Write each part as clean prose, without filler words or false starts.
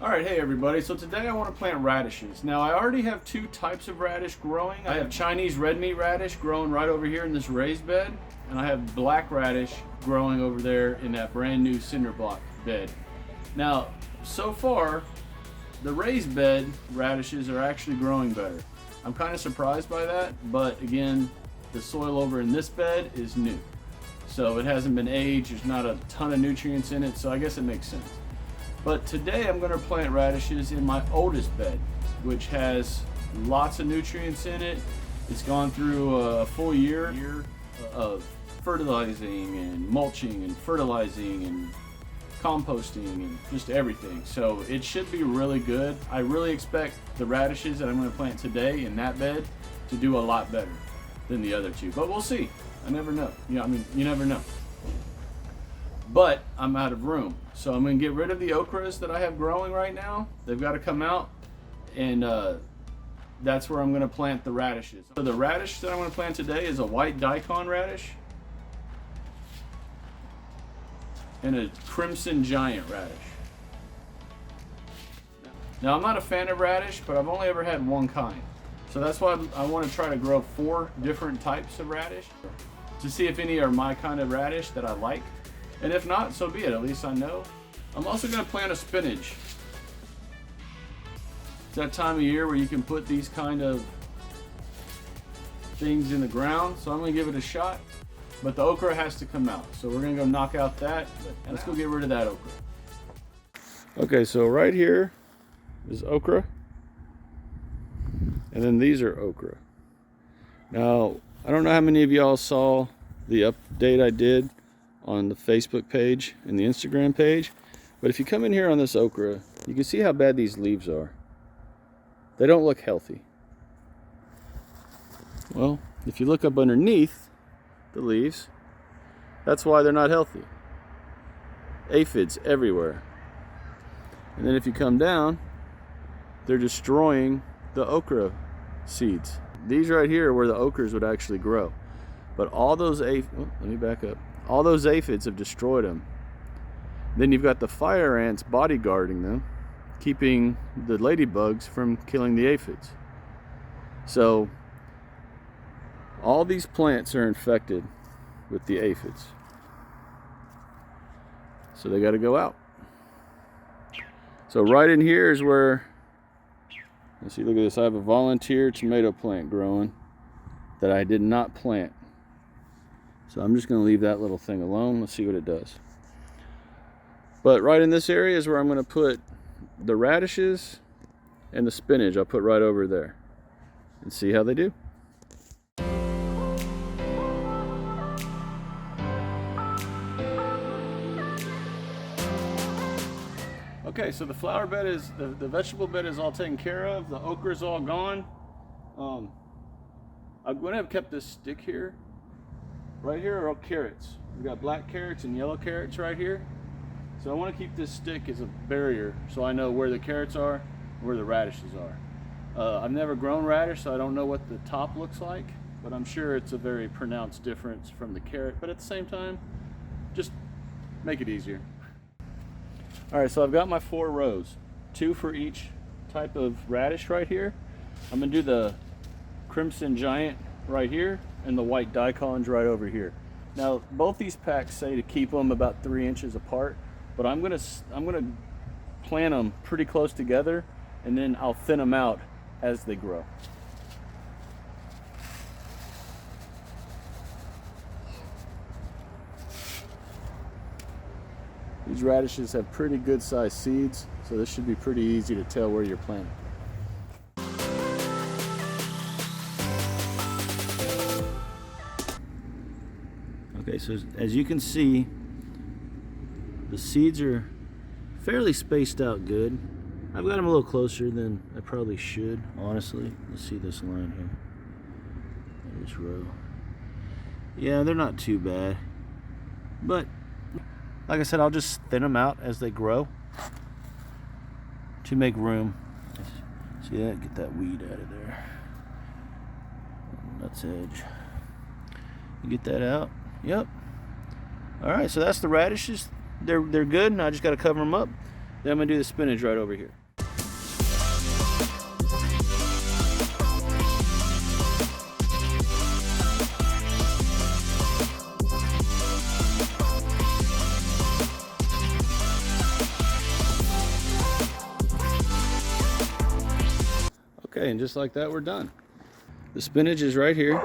Alright, hey everybody, so today I want to plant radishes. Now I already have two types of radish growing. I have Chinese red meat radish growing right over here in this raised bed, and I have black radish growing over there in that brand new cinder block bed. Now, so far, the raised bed radishes are actually growing better. I'm kind of surprised by that, but again, the soil over in this bed is new. So it hasn't been aged, there's not a ton of nutrients in it, so I guess it makes sense. But today I'm going to plant radishes in my oldest bed, which has lots of nutrients in it. It's gone through a full year of fertilizing and mulching and fertilizing and composting and just everything. So it should be really good. I really expect the radishes that I'm going to plant today in that bed to do a lot better than the other two. But we'll see. I never know. You never know. But I'm out of room, so I'm going to get rid of the okras that I have growing right now. They've got to come out, and that's where I'm going to plant the radishes. So the radish that I'm going to plant today is a white daikon radish and a crimson giant radish. Now I'm not a fan of radish, but I've only ever had one kind. So that's why I want to try to grow 4 different types of radish to see if any are my kind of radish that I like. And if not, so be it, at least I know. I'm also going to plant a spinach. It's that time of year where you can put these kind of things in the ground, so I'm going to give it a shot. But the okra has to come out, so we're going to go knock out that. Let's go get rid of that okra. Okay, so right here is okra, and then these are okra. Now, I don't know how many of y'all saw the update I did on the Facebook page and the Instagram page, but if you come in here on this okra, you can see how bad these leaves are. They don't look healthy. Well, if you look up underneath the leaves, that's why they're not healthy. Aphids everywhere. And then if you come down, they're destroying the okra seeds. These right here are where the okras would actually grow. But all those let me back up. All those aphids have destroyed them. Then you've got the fire ants bodyguarding them, keeping the ladybugs from killing the aphids. So all these plants are infected with the aphids. So they got to go out. So right in here is where, let's see, look at this. I have a volunteer tomato plant growing that I did not plant. So I'm just going to leave that little thing alone. Let's see what it does. But right in this area is where I'm going to put the radishes and the spinach. I'll put right over there and see how they do. Okay, so the flower bed is, the vegetable bed is all taken care of. The okra is all gone. I'm going to have kept this stick here. Right here are all carrots. We've got black carrots and yellow carrots right here. So I want to keep this stick as a barrier so I know where the carrots are and where the radishes are. I've never grown radish, so I don't know what the top looks like, but I'm sure it's a very pronounced difference from the carrot. But at the same time, just make it easier. All right, so I've got my 4 rows, 2 for each type of radish right here. I'm going to do the crimson giant right here and the white daikons right over here. Now both these packs say to keep them about 3 inches apart, but I'm gonna plant them pretty close together, and then I'll thin them out as they grow. These radishes have pretty good sized seeds, so this should be pretty easy to tell where you're planting. Okay, so as you can see, the seeds are fairly spaced out good. I've got them a little closer than I probably should, honestly. Let's see this line here. This row. Yeah, they're not too bad. But, like I said, I'll just thin them out as they grow to make room. See that? Get that weed out of there. Nuts edge. You get that out. Yep. All right, so that's the radishes. They're good, and I just got to cover them up. Then I'm gonna do the spinach right over here. Okay, and just like that, we're done. The spinach is right here.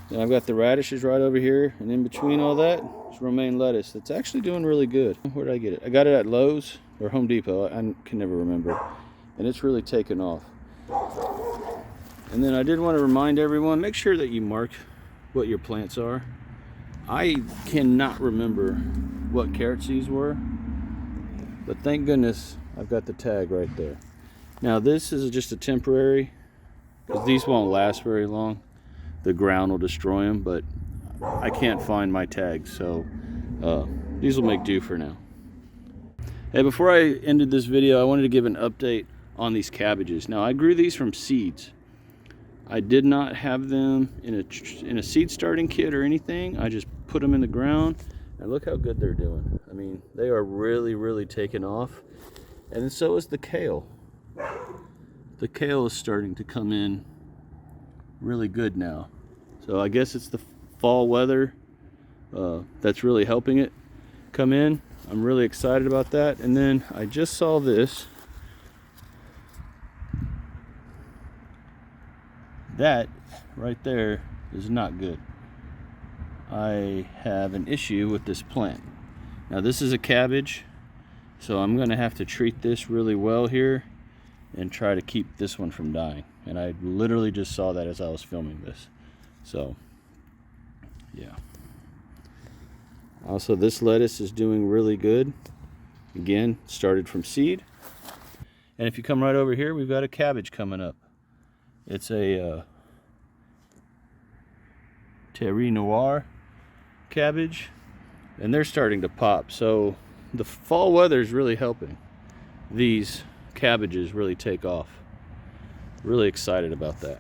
And I've got the radishes right over here, and in between all that is romaine lettuce. It's actually doing really good. Where did I get it? I got it at Lowe's or Home Depot. I can never remember. And it's really taken off. And then I did want to remind everyone, make sure that you mark what your plants are. I cannot remember what carrot seeds were, but thank goodness I've got the tag right there. Now this is just a temporary, because these won't last very long. The ground will destroy them, but I can't find my tags, so these will make do for now. Hey, before I ended this video, I wanted to give an update on these cabbages. Now I grew these from seeds. I did not have them in a seed starting kit or anything. I just put them in the ground, and look how good they're doing. I mean, they are really taking off, and so is the kale. The kale is starting to come in really good now. So I guess it's the fall weather that's really helping it come in. I'm really excited about that. And then I just saw this. That right there is not good. I have an issue with this plant. Now this is a cabbage, so I'm gonna have to treat this really well here and try to keep this one from dying. And I literally just saw that as I was filming this. So, yeah. Also, this lettuce is doing really good. Again, started from seed. And if you come right over here, we've got a cabbage coming up. It's a Terre Noire cabbage. And they're starting to pop. So, the fall weather is really helping these cabbages really take off. Really excited about that.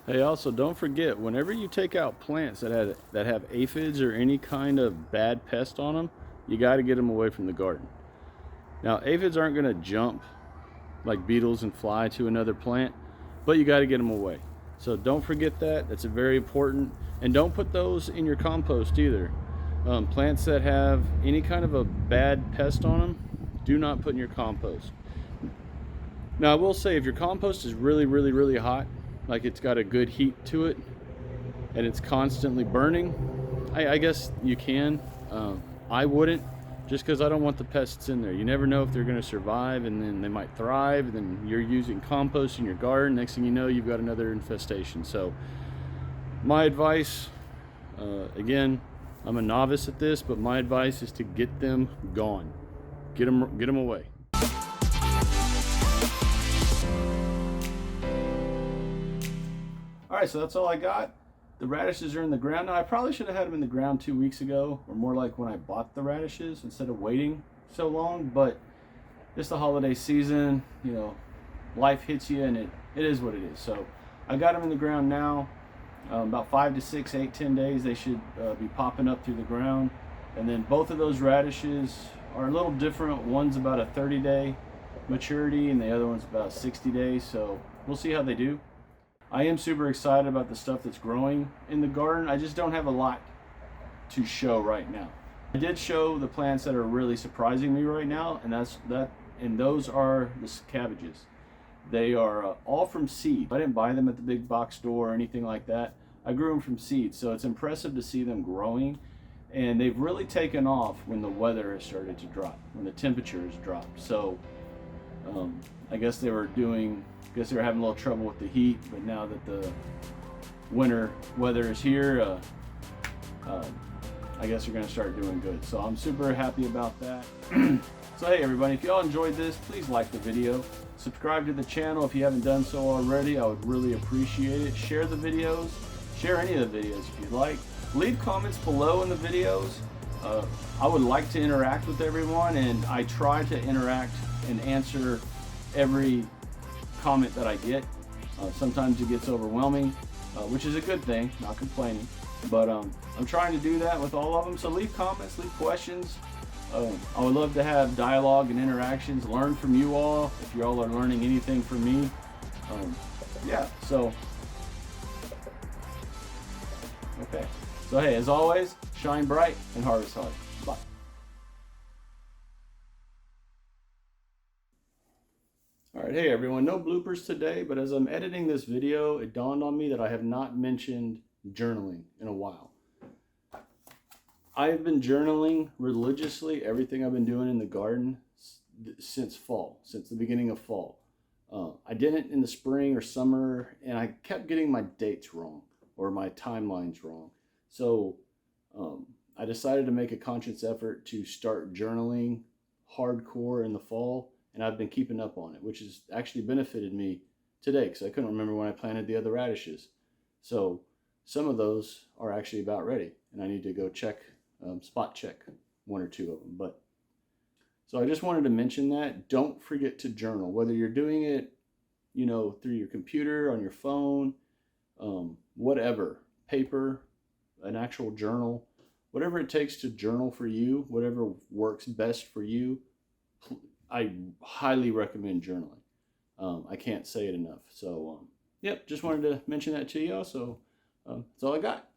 Hey, also don't forget, whenever you take out plants that have aphids or any kind of bad pest on them, you got to get them away from the garden. Now aphids aren't going to jump like beetles and fly to another plant, but you got to get them away. So don't forget that. That's very important. And don't put those in your compost either. Plants that have any kind of a bad pest on them, do not put in your compost. Now I will say, if your compost is really hot, like it's got a good heat to it and it's constantly burning, I guess you can. I wouldn't, just because I don't want the pests in there. You never know if they're going to survive, and then they might thrive, and then you're using compost in your garden. Next thing you know, you've got another infestation. So my advice, again, I'm a novice at this, but my advice is to get them gone. Get them away. All right, so that's all I got. The radishes are in the ground now. I probably should have had them in the ground 2 weeks ago, or more like when I bought the radishes, instead of waiting so long. But it's the holiday season, you know, life hits you, and it is what it is. So I got them in the ground now. About 5 to 6, 8, 10 days, they should be popping up through the ground. And then both of those radishes are a little different. One's about a 30-day maturity, and the other one's about 60 days. So we'll see how they do. I am super excited about the stuff that's growing in the garden. I just don't have a lot to show right now. I did show the plants that are really surprising me right now, and those are the cabbages. They are all from seed. I didn't buy them at the big box store or anything like that. I grew them from seed, so it's impressive to see them growing, and they've really taken off when the weather has started to drop, when the temperature has dropped. So I guess they were having a little trouble with the heat, but now that the winter weather is here, I guess they're going to start doing good. So I'm super happy about that. So hey everybody, if y'all enjoyed this, please like the video. Subscribe to the channel if you haven't done so already. I would really appreciate it. Share the videos. Share any of the videos if you'd like. Leave comments below in the videos. I would like to interact with everyone, and I try to interact and answer every comment that I get. Sometimes it gets overwhelming, which is a good thing, not complaining. But I'm trying to do that with all of them. So leave comments, leave questions. I would love to have dialogue and interactions, learn from you all if you all are learning anything from me. Yeah, so, okay. So hey, as always, shine bright and harvest hard. Bye. All right, hey everyone, no bloopers today, but as I'm editing this video, it dawned on me that I have not mentioned journaling in a while. I've been journaling religiously everything I've been doing in the garden since fall, since the beginning of fall. I didn't in the spring or summer, and I kept getting my dates wrong or my timelines wrong. So I decided to make a conscious effort to start journaling hardcore in the fall, and I've been keeping up on it, which has actually benefited me today because I couldn't remember when I planted the other radishes. So some of those are actually about ready, and I need to go check, spot check one or two of them. But so I just wanted to mention that. Don't forget to journal, whether you're doing it, you know, through your computer, on your phone, whatever, paper, an actual journal, whatever it takes to journal for you, whatever works best for you. I highly recommend journaling. I can't say it enough. So, yep, just wanted to mention that to you. So that's all I got.